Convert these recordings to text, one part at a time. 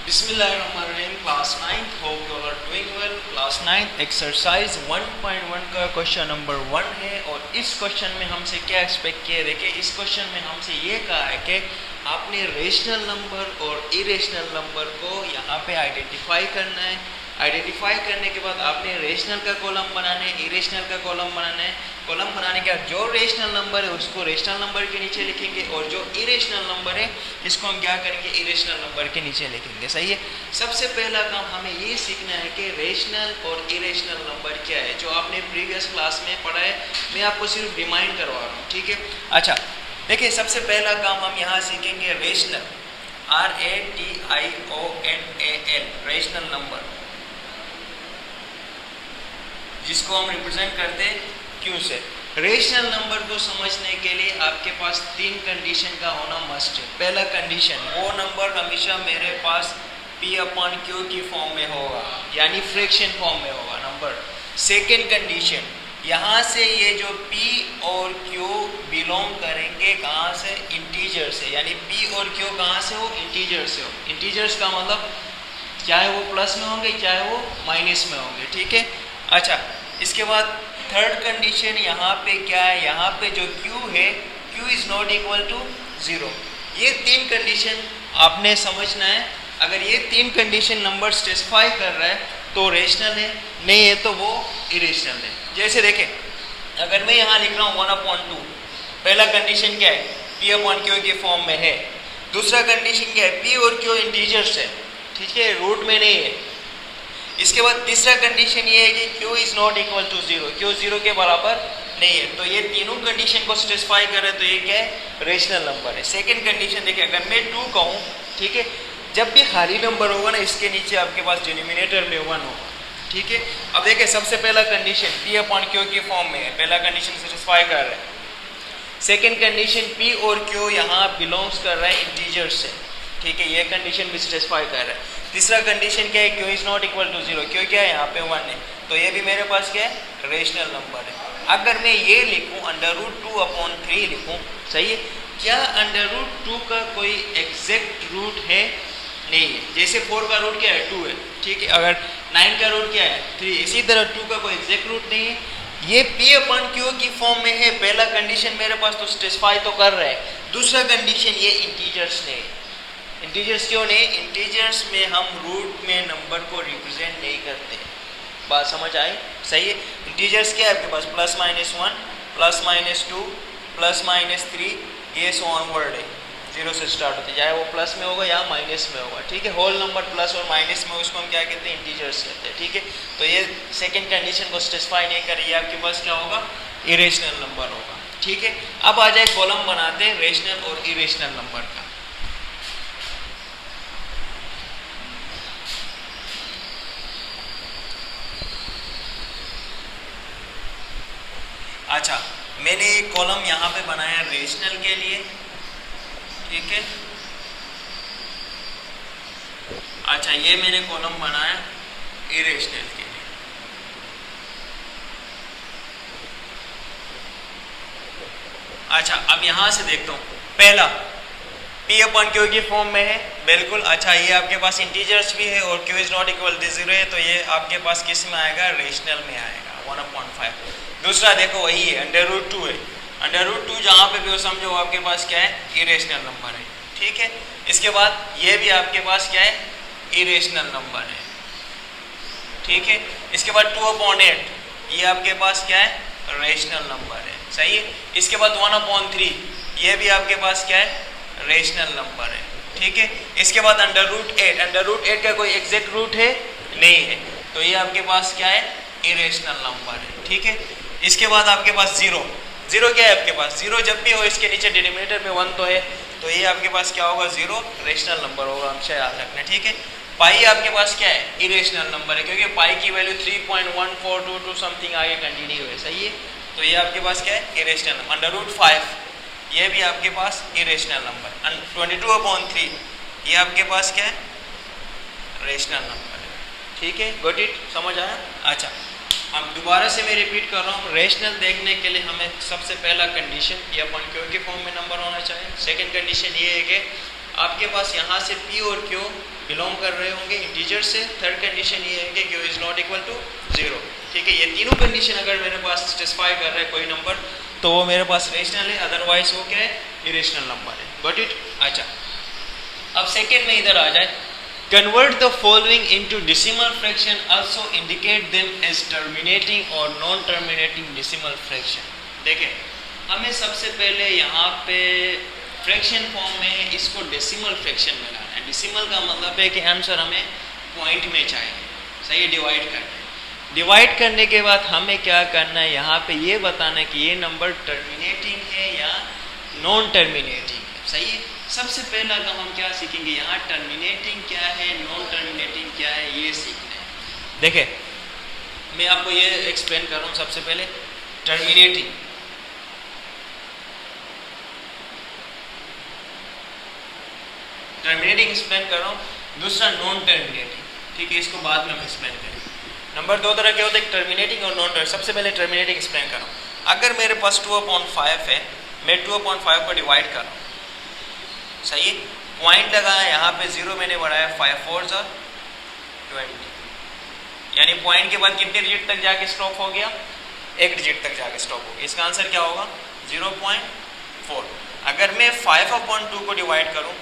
बिस्मिल्लाहिर्रहमानिर्रहीम। Class 9 hope you all are doing well. Class 9 exercise 1.1 का question number 1 है और इस क्वेश्चन में हमसे क्या एक्सपेक्ट किया। देखिए इस क्वेश्चन में हमसे ये कहा है कि आपने रेशनल नंबर और इरेशनल नंबर को यहाँ पे आइडेंटिफाई करना है। आइडेंटिफाई करने के बाद आपने रेशनल का कॉलम बनाना है, इरेशनल का कॉलम बनाना है। कॉलम बनाने के बाद जो रेशनल नंबर है उसको रेशनल नंबर के नीचे लिखेंगे और जो इरेशनल नंबर है इसको हम क्या करेंगे, इरेशनल नंबर के नीचे लिखेंगे। सही है। सबसे पहला काम हमें ये सीखना है कि रेशनल और इरेशनल नंबर क्या है, जो आपने प्रीवियस क्लास में पढ़ा है। मैं आपको सिर्फ रिमाइंड करवा रहा हूँ, ठीक है। अच्छा देखिए, सबसे पहला काम हम यहाँ सीखेंगे रेशनल, RATIONAL, रेशनल नंबर, जिसको हम रिप्रेजेंट करते हैं क्यू से। रेशनल नंबर को समझने के लिए आपके पास 3 कंडीशन का होना मस्ट है। पहला कंडीशन, वो नंबर हमेशा मेरे पास P/Q की फॉर्म में होगा, यानी फ्रैक्शन फॉर्म में होगा नंबर। सेकेंड कंडीशन, यहाँ से ये जो P और Q बिलोंग करेंगे कहाँ से, इंटीजर से, यानी P और Q कहाँ से हो, इंटीजर से हो। इंटीजर्स का मतलब चाहे वो प्लस में होंगे चाहे वो माइनस में होंगे, ठीक है। अच्छा, इसके बाद थर्ड कंडीशन यहाँ पे क्या है, यहाँ पे जो Q है, Q is not equal to 0। ये 3 कंडीशन आपने समझना है। अगर ये 3 कंडीशन नंबर स्पेसिफाई कर रहा है तो रेशनल है, नहीं है तो वो इरेशनल है। जैसे देखें, अगर मैं यहाँ लिख रहा हूँ 1/2, पहला कंडीशन क्या है, P/Q के फॉर्म में है। दूसरा कंडीशन क्या है, P और Q इंटीजर्स है, ठीक है, रूट में नहीं है। इसके बाद तीसरा कंडीशन ये है कि Q is not equal to 0, Q 0 के बराबर नहीं है। तो ये तीनों कंडीशन को स्पेसिफाई कर रहे हैं, तो ये क्या है, रेशनल नंबर है। सेकंड कंडीशन देखिए, अगर मैं 2 कहूँ, ठीक है, जब भी खाली नंबर होगा ना इसके नीचे आपके पास डिनोमिनेटर में 1 होगा, ठीक है। अब देखिए, सबसे पहला कंडीशन P/Q की फॉर्म में है, पहला कंडीशन स्पेसिफाई कर रहा है। सेकेंड कंडीशन P और Q यहाँ बिलोंग्स कर रहा है इंटीजर से, ठीक है, ये कंडीशन भी स्पेसिफाई कर रहा है। तीसरा कंडीशन क्या है, Q is not equal to 0, क्यों क्या है, यहाँ पे 1 है, तो ये भी मेरे पास क्या है, रेशनल नंबर है। अगर मैं ये लिखूँ √2/3 लिखूँ, सही है, क्या √2 का कोई एग्जैक्ट रूट है, नहीं है। जैसे 4 का रूट क्या है, 2 है, ठीक है। अगर 9 का रूट क्या है, 3, इसी तरह 2 का कोई एग्जैक्ट रूट नहीं है। ये P/Q की फॉर्म में है, पहला कंडीशन मेरे पास तो स्पेसिफाई तो कर रहा है। दूसरा कंडीशन, ये इंटीजर्स ने, इंटीजर्स क्यों नहीं, इंटीजर्स में हम रूट में नंबर को रिप्रेजेंट नहीं करते। बात समझ आई, सही है। इंटीजर्स क्या है आपके पास, +-1, +-2, +-3, ये सो ऑनवर्ड है, 0 से स्टार्ट होते, चाहे वो प्लस में होगा या माइनस में होगा, ठीक है। होल नंबर प्लस और माइनस में, उसको हम क्या कहते हैं, इंटीजर्स कहते हैं, ठीक है। तो ये सेकेंड कंडीशन को स्पेसिफाई नहीं कर रही है, आपके पास क्या होगा, इरेशनल नंबर होगा, ठीक है। अब आ जाए कॉलम बनाते हैं रेशनल और इरेशनल नंबर का। अच्छा, मैंने एक कॉलम यहाँ पे बनाया रेशनल के लिए, ठीक है। अच्छा, ये मैंने कॉलम बनाया इरेशनल के लिए। अच्छा, अब यहाँ से देखता हूँ, पहला P/Q की फॉर्म में है, बिल्कुल। अच्छा, ये आपके पास इंटीजर्स भी है और Q is not equal to 0 है, तो ये आपके पास किस में आएगा, रेशनल में आएगा, 1/5। दूसरा देखो, वही है, √2 है, √2 जहाँ पे भी हो समझो आपके पास क्या है, इरेशनल नंबर है, ठीक है। इसके बाद ये भी आपके पास क्या है, इरेशनल नंबर है, ठीक है। इसके बाद 2/8, ये आपके पास क्या है, रेशनल नंबर है, सही है। इसके बाद 1/3, ये भी आपके पास क्या है, रेशनल नंबर है, ठीक है। इसके बाद √8 का कोई एग्जैक्ट रूट है, नहीं है, तो ये आपके पास क्या है, इरेशनल नंबर है, ठीक है। इसके बाद आपके पास 0 क्या है आपके पास, 0 जब भी हो इसके नीचे डिनोमिनेटर में 1 तो है, तो ये आपके पास क्या होगा, 0 रेशनल नंबर होगा, हमेशा याद रखना, ठीक है। पाई आपके पास क्या है, इरेशनल नंबर है, क्योंकि पाई की वैल्यू 3.1422 समथिंग आगे कंटिन्यू है, सही है। तो ये आपके पास क्या है, इरेशनल नंबर। √5, ये भी आपके पास इरेशनल नंबर। 22/3, ये आपके पास क्या है, रेशनल नंबर है, ठीक है। गॉट इट, समझ आया। अच्छा, अब दोबारा से मैं रिपीट कर रहा हूँ, रेशनल देखने के लिए हमें सबसे पहला कंडीशन P/Q के फॉर्म में नंबर होना चाहिए। सेकंड कंडीशन ये है कि आपके पास यहाँ से P और Q बिलोंग कर रहे होंगे इंटीजर से। थर्ड कंडीशन ये है कि Q is not equal to 0। ठीक है, ये तीनों कंडीशन अगर मेरे पास सेटिस्फाई कर रहा है कोई नंबर तो वो मेरे पास रेशनल है, अदरवाइज वो क्या है, इरेशनल नंबर है। Got it. अच्छा, अब सेकेंड में इधर आ जाए, convert the following into decimal fraction, also indicate them as terminating और नॉन टर्मिनेटिंग डेसिमल फ्रैक्शन। देखें, हमें सबसे पहले यहाँ पे फ्रैक्शन फॉर्म में इसको डेसिमल फ्रैक्शन में लाना है। डेसिमल का मतलब है कि आंसर हमें पॉइंट में चाहिए, सही है, डिवाइड करना है। डिवाइड करने के बाद हमें क्या करना है, यहाँ पे ये बताना है कि ये नंबर टर्मिनेटिंग है या नॉन टर्मिनेटिंग है, सही है। सबसे पहला काम हम क्या सीखेंगे, यहाँ टर्मिनेटिंग क्या है, नॉन टर्मिनेटिंग क्या है, ये सीखना है। देखें, मैं आपको ये एक्सप्लेन कर रहा हूँ। सबसे पहले टर्मिनेटिंग, एक्सप्लेन कर रहा हूँ, दूसरा नॉन टर्मिनेटिंग। ठीक है, इसको बाद में हम एक्सप्लेन करेंगे। नंबर दो तरह के होते हैं, टर्मिनेटिंग और नॉन टर्मिनेटिंग। सबसे पहले टर्मिनेटिंग एक्सप्लेन कर रहा हूँ। अगर मेरे पास 2/5 है, मैं 2/5 को डिवाइड कर रहा हूँ, सही है, पॉइंट लगाया यहाँ पे 0 मैंने बढ़ाया, 5 4 जा 20, यानी पॉइंट के बाद कितने डिजिट तक जाके स्टॉप हो गया, एक डिजिट तक जाके स्टॉप हो गया। इसका आंसर क्या होगा, 0.4। अगर मैं 5/2 को डिवाइड करूँ,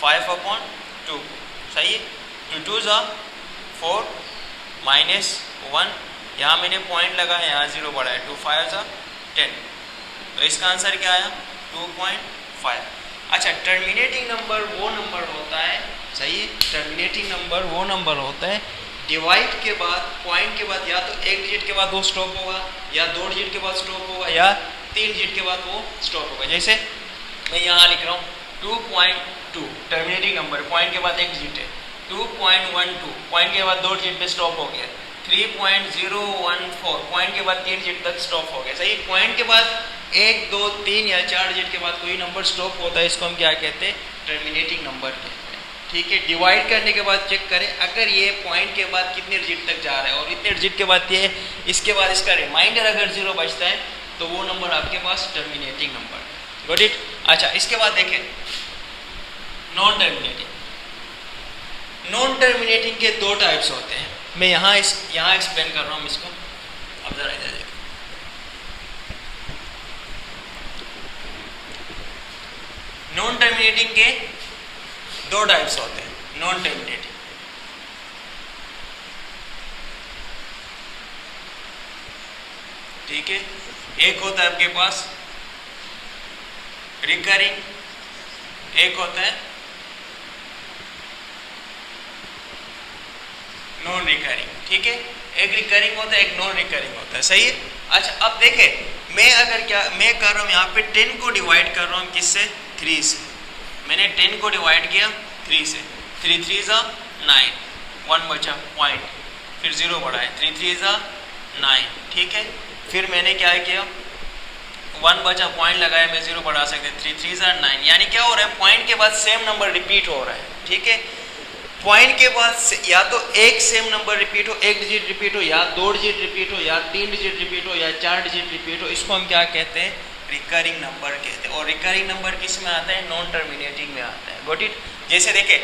5/2, सही है, 2 2 जा 4 -1, यहाँ मैंने पॉइंट लगाया, यहाँ 0 बढ़ाया, 2 5 जा 10, तो इसका आंसर क्या आया, 2.5। अच्छा, टर्मिनेटिंग नंबर वो नंबर होता है, सही है, टर्मिनेटिंग नंबर वो नंबर होता है डिवाइड के बाद, पॉइंट के बाद या तो एक डिजिट के बाद वो स्टॉप होगा, या 2 डिजिट के बाद स्टॉप होगा, या 3 डिजिट के बाद वो स्टॉप होगा। जैसे मैं यहाँ लिख रहा हूँ 2.2 टर्मिनेटिंग नंबर, पॉइंट के बाद एक डिजिट है। 2.12 पॉइंट के बाद 2 डिजिट पे स्टॉप हो गया। 3.014 पॉइंट के बाद 3 डिजिट तक स्टॉप हो गया, सही। पॉइंट के बाद 1 2 3 या 4 डिजिट के बाद कोई नंबर स्टॉप होता है, इसको हम क्या कहते हैं, टर्मिनेटिंग नंबर कहते हैं। ठीक है, डिवाइड करने के बाद चेक करें, अगर ये पॉइंट के बाद कितने डिजिट तक जा रहा है और इतने डिजिट के बाद ये, इसके बाद इसका रिमाइंडर अगर 0 बचता है तो वो नंबर आपके पास टर्मिनेटिंग नंबर है। Got it. अच्छा, इसके बाद देखें नॉन टर्मिनेटिंग। नॉन टर्मिनेटिंग के 2 टाइप्स होते हैं, मैं यहाँ एक्सप्लेन कर रहा हूँ इसको। अब जरा इधर देखो, नॉन टर्मिनेटिंग के 2 टाइप्स होते हैं। नॉन टर्मिनेटिंग, ठीक है, एक होता है आपके पास रिकरिंग, एक होता है नॉन रिकरिंग। ठीक है, एक रिकरिंग होता है, एक नॉन रिकरिंग होता है, सही है। अच्छा, अब देखें, मैं कर रहा हूँ यहाँ पे 10 को डिवाइड कर रहा हूँ किससे, 3 से। मैंने 10 को डिवाइड किया 3 से, 3 3 जा 9, 1 बचा पॉइंट, फिर 0 बढ़ाए, 3 3 जा 9, ठीक है। फिर मैंने क्या किया, 1 बचा, पॉइंट लगाया, मैं 0 बढ़ा सकते, 3 3 जा 9, यानी क्या हो रहा है, पॉइंट के बाद सेम नंबर रिपीट हो रहा है। ठीक है, पॉइंट के बाद या तो एक सेम नंबर रिपीट हो, एक डिजिट रिपीट हो, या 2 डिजिट रिपीट हो, या 3 डिजिट रिपीट हो, या 4 डिजिट रिपीट हो, इसको हम क्या कहते हैं, रिकरिंग नंबर कहते हैं। और रिकरिंग नंबर किस में आता है, नॉन टर्मिनेटिंग में आता है। Got it. जैसे देखे,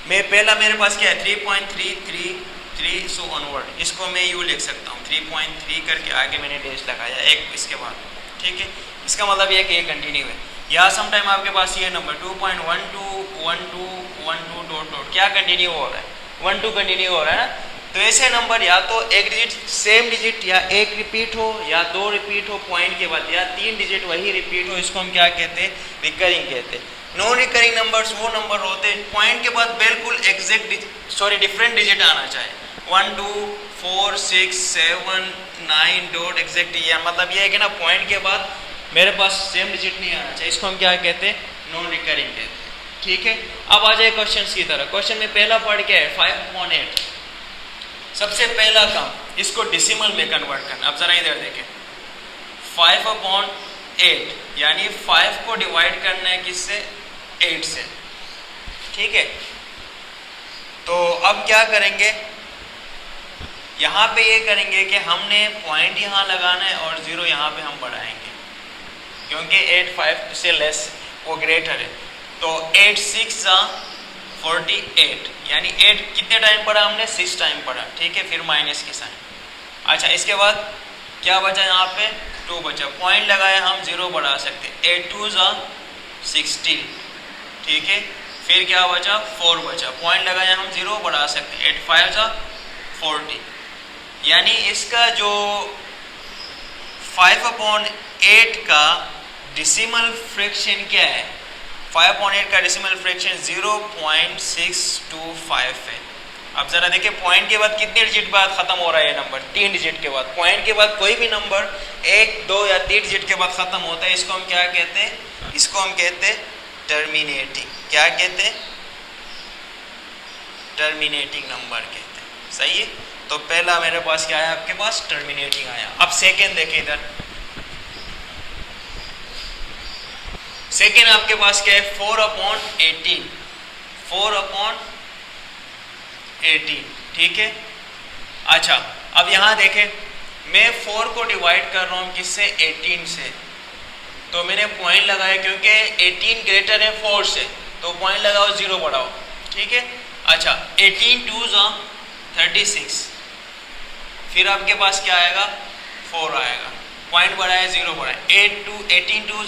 मैं पहला मेरे पास क्या है 3.333 सो ऑनवर्ड, इसको मैं यू लिख सकता हूँ, 3.3 करके आगे मैंने डैश लगाया एक इसके बाद, ठीक है। इसका मतलब यह है कि ये कंटिन्यू है। या समटाइम आपके पास ये नंबर 2.12 क्या कंटिन्यू हो रहा है, 12 कंटिन्यू हो रहा है ना। तो ऐसे नंबर या तो एक डिजिट सेम डिजिट या एक रिपीट हो, या 2 रिपीट हो पॉइंट के बाद, या 3 डिजिट वही रिपीट हो, इसको हम क्या कहते हैं, रिकरिंग कहते हैं। नॉन रिकरिंग नंबर्स वो नंबर होते हैं पॉइंट के बाद बिल्कुल डिफरेंट डिजिट आना चाहिए, 1 2 4 6 7 9 डॉट एग्जैक्ट, या मतलब ये है कि ना पॉइंट के बाद मेरे पास सेम डिजिट नहीं आना चाहिए, इसको हम क्या कहते हैं, नॉन रिकरिंग कहते हैं। ठीक है, अब आ जाए क्वेश्चन की तरह। क्वेश्चन में पहला पार्ट क्या है, 5/8। सबसे पहला काम इसको डेसिमल में कन्वर्ट करना। अब जरा इधर देखें, 5/8 यानी 5 को डिवाइड करना है किससे, 8 से। ठीक है, तो अब क्या करेंगे, यहाँ पे ये करेंगे कि हमने पॉइंट यहाँ लगाना है और 0 यहाँ पे हम बढ़ाएंगे, क्योंकि 8 5 से लेस वो ग्रेटर है। तो 8 6 जा 48, यानी 8 कितने टाइम पढ़ा हमने, 6 टाइम पढ़ा, ठीक है। फिर माइनस के साइन। अच्छा, इसके बाद क्या बचा यहाँ पे, 2 बचा, पॉइंट लगाया हम 0 बढ़ा सकते, 8 2 16, ठीक है। फिर क्या बचा, 4 बचा, पॉइंट लगाया हम 0 बढ़ा सकते, 8 5 40, यानी इसका जो 5/8 का डेसिमल फ्रैक्शन क्या है, 5/8 का डेसिमल फ्रैक्शन 0.625 है। अब जरा देखिए, पॉइंट के बाद कितने डिजिट बाद खत्म हो रहा है ये नंबर, 3 डिजिट के बाद। पॉइंट के बाद कोई भी नंबर 1 2 या 3 डिजिट के बाद खत्म होता है, इसको हम क्या कहते हैं, इसको हम कहते हैं टर्मिनेटिंग। क्या कहते हैं, टर्मिनेटिंग नंबर कहते हैं, सही है। तो पहला मेरे पास क्या है, आपके पास टर्मिनेटिंग आया। अब सेकेंड देखें इधर, सेकेंड आपके पास क्या है, 4/18, 4/18, ठीक है। अच्छा, अब यहां देखें, मैं 4 को डिवाइड कर रहा हूं किससे, 18 से, तो मैंने पॉइंट लगाया क्योंकि 18 ग्रेटर है 4 से, तो पॉइंट लगाओ 0 बढ़ाओ, ठीक है। अच्छा, 18 2 36, फिर आपके पास क्या आएगा, 4 आएगा, पॉइंट बढ़ाया 0 बढ़ाया, 18 2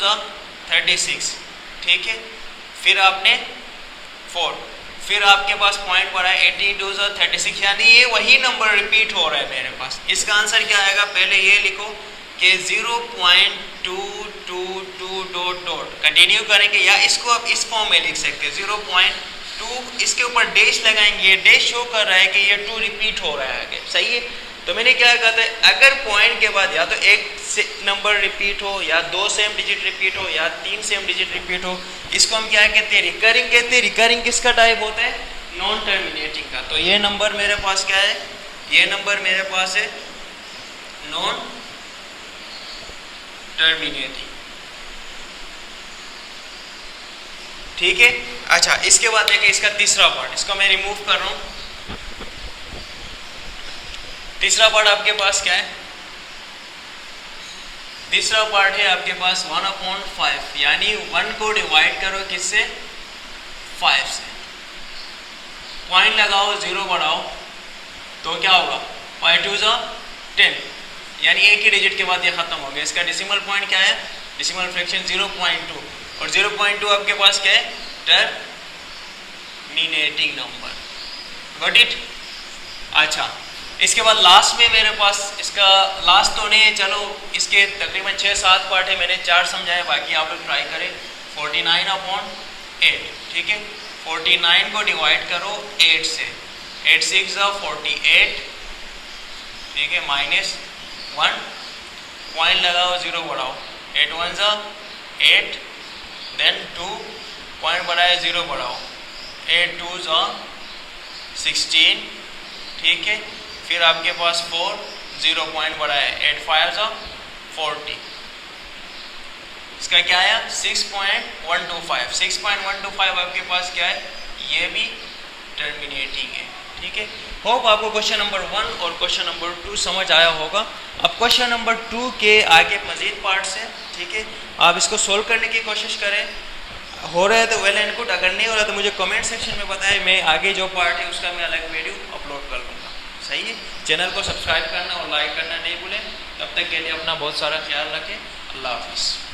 36, ठीक है। फिर आपने 4, फिर आपके पास पॉइंट बढ़ाया 18 2 36, यानी ये वही नंबर रिपीट हो रहा है मेरे पास। इसका आंसर क्या आएगा, पहले ये लिखो कि 0.222 कंटिन्यू करेंगे, या इसको आप इस फॉर्म में लिख सकते हैं 0.2, इसके ऊपर डैश लगाएंगे, डैश शो कर रहा है कि ये 2 रिपीट हो रहा है आगे, सही है। तो मैंने क्या कहा था, अगर पॉइंट के बाद या तो एक नंबर रिपीट हो, या 2 सेम डिजिट रिपीट हो, या 3 सेम डिजिट रिपीट हो, इसको हम क्या कहते हैं, रिकरिंग कहते हैं। रिकरिंग किसका टाइप होता है, नॉन टर्मिनेटिंग का। तो ये नंबर मेरे पास क्या है, ये नंबर मेरे पास है नॉन टर्मिनेटिंग, ठीक है। अच्छा, इसके बाद देखिए इसका तीसरा पार्ट, इसको मैं रिमूव कर रहा हूं। तीसरा पार्ट आपके पास क्या है, तीसरा पार्ट है आपके पास 1/5, यानी 1 को डिवाइड करो किससे, 5 से, पॉइंट लगाओ 0 बढ़ाओ, तो क्या होगा, 5 2 10, यानी एक ही डिजिट के बाद ये खत्म हो गया। इसका डेसिमल पॉइंट क्या है, डेसिमल फ्रैक्शन 0.2, और 0.2 आपके पास क्या है, टर्मिनेटिंग नंबर, गॉट इट। अच्छा, इसके बाद लास्ट में मेरे पास, इसका लास्ट तो नहीं है, चलो इसके तकरीबन 6-7 पार्ट है, मैंने 4 समझाए, बाकी आप लोग ट्राई करें। 49/8, ठीक है, 49 को डिवाइड करो 8 से, 8 6 48, ठीक है, -1, पॉइंट लगाओ 0 बढ़ाओ, 8 1 8, देन 2, पॉइंट बढ़ाए 0 बढ़ाओ, 8 2 16, ठीक है। फिर आपके पास 4, 0 पॉइंट बढ़ाया, 8 5 40, इसका क्या आया 6.125, 6.125 आपके पास क्या है, ये भी टर्मिनेटिंग है, ठीक है। होप आपको क्वेश्चन नंबर 1 और क्वेश्चन नंबर 2 समझ आया होगा। अब क्वेश्चन नंबर 2 के आगे मजीद पार्ट्स हैं, ठीक है, आप इसको सोल्व करने की कोशिश करें। हो रहा है तो वेल एंड गुड, अगर नहीं हो रहा तो मुझे कमेंट सेक्शन में बताएं, मैं आगे जो पार्ट है उसका मैं अलग वीडियो अपलोड कर दूँगा, सही है। चैनल को सब्सक्राइब करना और लाइक करना नहीं भूलें। तब तक के लिए अपना बहुत सारा ख्याल रखें। अल्लाह हाफिज़।